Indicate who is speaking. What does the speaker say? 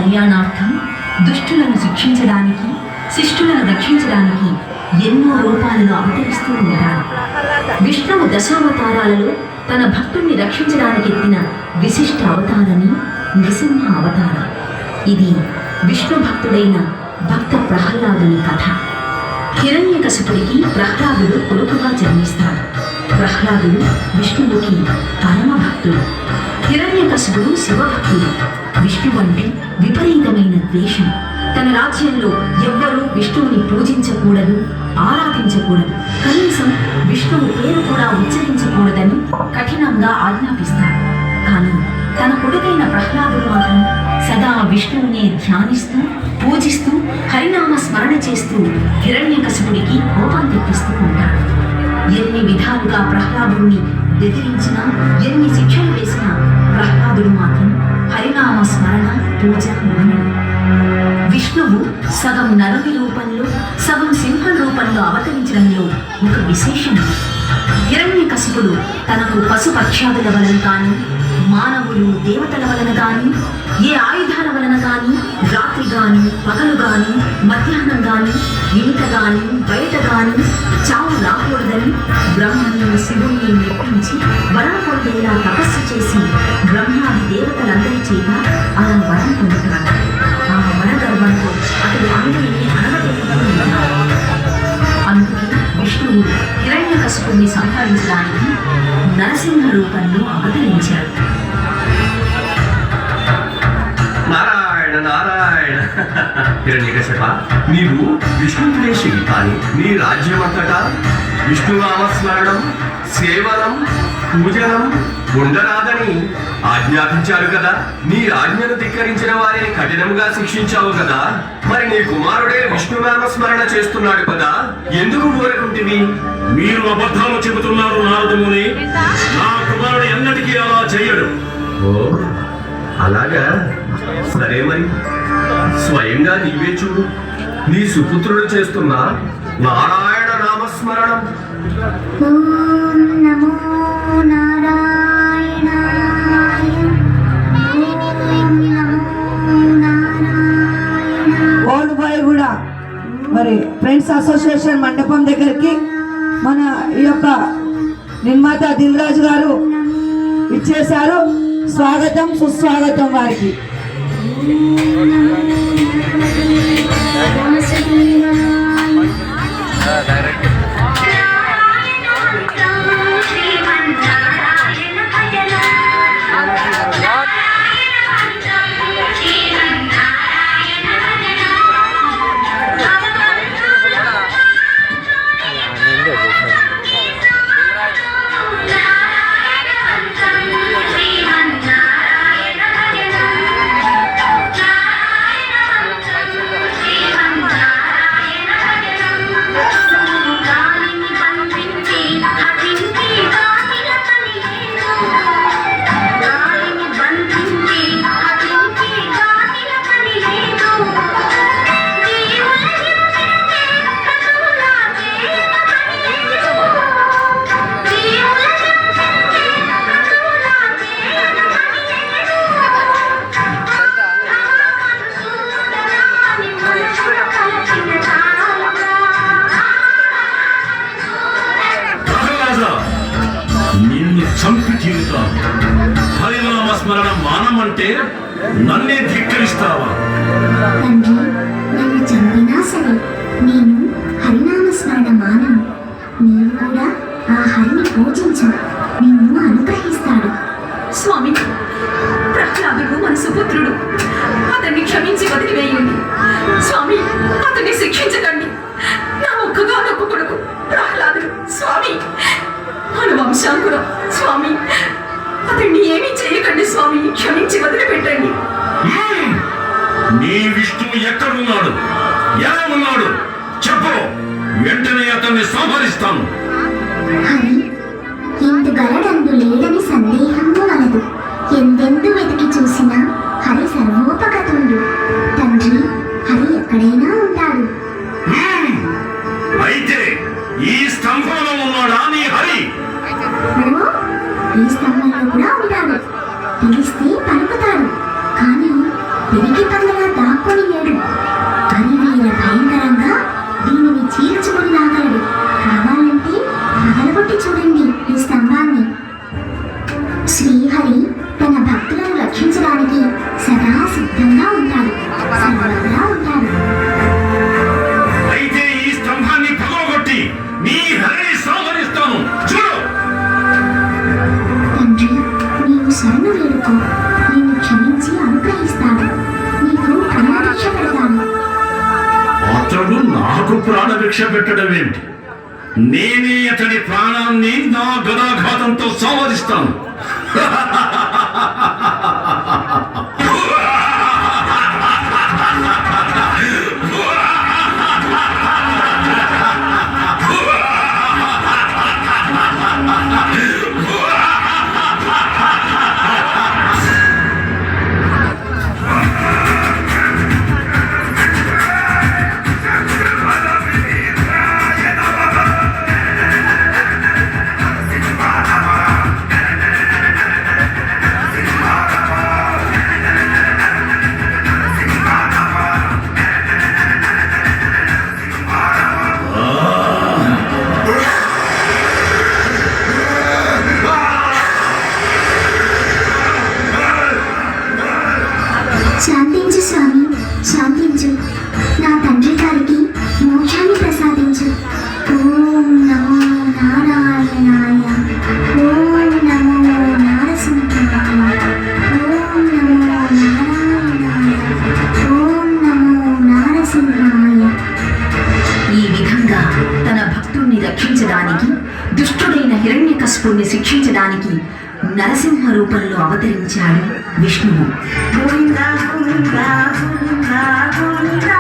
Speaker 1: కళ్యాణార్థం దుష్టులను శిక్షించడానికి, శిష్టులను రక్షించడానికి ఎన్నో రూపాలను అవతరిస్తూ ఉంటారు. విష్ణువు దశావతారాలలో తన భక్తుణ్ణి రక్షించడానికి ఎత్తిన విశిష్ట అవతారమే నృసింహ అవతారం. ఇది విష్ణు భక్తుడైన భక్త ప్రహ్లాదుని కథ. హిరణ్యకశిపుడికి ప్రహ్లాదుడు కొడుకుగా జన్మిస్తాడు. ప్రహ్లాదుడు విష్ణువుకి పరమ భక్తుడు. హిరణ్యకశిపుడు శివభక్తుడు. విష్ణువు అంటే విపరీతమైన ద్వేషం. తన రాజ్యంలో ఎవ్వరూ విష్ణువుని పూజించకూడదు, ఆరాధించకూడదు, కనీసం విష్ణువు పేరు కూడా ఉచ్చరించకూడదని కఠినంగా ఆజ్ఞాపిస్తాడు. కానీ తన కొడుకైన ప్రహ్లాదుడు మాత్రం సదా విష్ణువునే ధ్యానిస్తూ, పూజిస్తూ, హరినామ స్మరణ చేస్తూ హిరణ్యకశిపుడికి కోపం తెప్పిస్తూ ఉంటాడు. ఎన్ని విధాలుగా ప్రహ్లాదుడిని బెదిరించినా, ఎన్ని శిక్షలు వేసినా ప్రహ్లాదుడు మాత్రం హరినామ స్మరణ, పూజ మానడు. విష్ణువు సగం నరుని రూపంలో, సగం సింహం రూపంలో అవతరించడంలో ఒక విశేషం. హిరణ్యకశిపుడు తనకు పశుపక్ష్యాదుల వలన కానీ, మానవులు దేవతల వలన కానీ, ఏ ఆయుధాల వలన కానీ, రాత్రి కానీ, పగలు కానీ, మధ్యాహ్నం కానీ, ఇంట కానీ, బయట కానీ చావు రాకూడదని బ్రహ్మని, శివుణ్ణి మెప్పించి వరం పొందేలా తపస్సు చేసి బ్రహ్మాది దేవతలందరి చేత అలా వరం పొందుతాడు. ఆ వరగర్వంతో అతడు అందరినీ అనగదొక్కుతున్నాడు. అందుకే విష్ణువు హిరణ్యకశిపుణ్ణి సంహరించడానికి నరసింహ రూపంలో అవతరించాడు.
Speaker 2: నారాయణ నారాయణ. హిరణ్యకశిప, నీవు విష్ణుదేశివి, కానీ నీ రాజ్యమంతటా విష్ణునామస్మరణం, సేవనం, పూజనం ఉండరాదని ఆజ్ఞాపించారు కదా. నీ ఆజ్ఞను ధిక్కరించిన వారిని కఠినంగా శిక్షించావు కదా. మరి నీ కుమారుడే విష్ణునామస్మరణ చేస్తున్నాడు కదా, ఎందుకు ఊరకుంటివి?
Speaker 3: మీరు అబద్ధాలు చెబుతున్నారు నారదముని. నా కుమారుడు ఎన్నటికీ అలా చేయడు.
Speaker 2: ఓ అలాగా? సరే, మరి స్వయంగా నీవే చూడు. నీ సుపుత్రుడు చేస్తున్న నారాయణ నామస్మరణం.
Speaker 4: ఓం నమో నారాయణాయ, ఓం నమో నారాయణ.
Speaker 5: ఓల్డ్ బాయ్ కూడా మరి ఫ్రెండ్స్ అసోసియేషన్ మండపం దగ్గరికి మన ఈ యొక్క నిర్మాత దిల్ రాజు గారు ఇచ్చేశారు. స్వాగతం, సుస్వాగతం వారికి.
Speaker 3: చంపి తీరుతాను. హరినామస్మరణ మానమంటే నన్నే ధిక్కరిస్తావా?
Speaker 4: తండ్రి, నన్ను చంపినా సరే నేను హరినామస్మరణ మానను. నీవు కూడా ఆ హరిని పూజించు, నిన్ను అనుగ్రహిస్తాడు.
Speaker 1: స్వామి, ప్రహ్లాదుడు మన సుపుత్రుడు. అతన్ని క్షమించి వదిలివేయండి. స్వామి, అతన్ని శిక్షించకండి. నా ఒక్కగానొక్క కొడుకు ప్రహ్లాదుడు. స్వామి, మన వంశాంకురం. స్వామి, అతన్ని ఏమీ చేయకండి. స్వామి, క్షమించి వదిలిపెట్టండి.
Speaker 3: నీ విష్ణువు ఎక్కడున్నాడు? ఎలా ఉన్నాడు? చెప్పు, వెంటనే అతన్ని సంహరిస్తాను.
Speaker 4: హరి ఇందు గలడందు లేదని సందేహము వలదు. ఎందెందు వెతికి చూసినా హరి సర్వోపగతుండు. తండ్రి, హరి ఎక్కడైనా ఉంటాడు.
Speaker 3: అయితే ఈ స్తంభంలో ఉన్నాడా నీ హరి?
Speaker 4: ఈ స్తంభంలో కూడా ఉంటాడు. పిలిస్తే పలుకుతాడు, కానీ తిరిగి పగల
Speaker 3: లక్ష్య పెట్టడం ఏమిటి? నేనే అతడి ప్రాణాన్ని నా గదాఘాతంతో సంవరిస్తాను.
Speaker 4: శాంతించు స్వామి, శాంతించు. నా తండ్రి గారికి మోక్షాన్ని ప్రసాదించు. ఓం నమో నారాయణాయ. ఓం నమో నారసింహాయ. ఓం నమో నారాయణాయ. ఓం నమో నారసింహాయ.
Speaker 1: ఈ విధంగా తన భక్తుణ్ణి రక్షించడానికి, దుష్టుడైన హిరణ్యకశిపుణ్ణి శిక్షించడానికి నరసింహ రూపంలో అవతరించాడు విష్ణువు.
Speaker 5: గోవిందా గోవిందా గోవిందా గోవిందా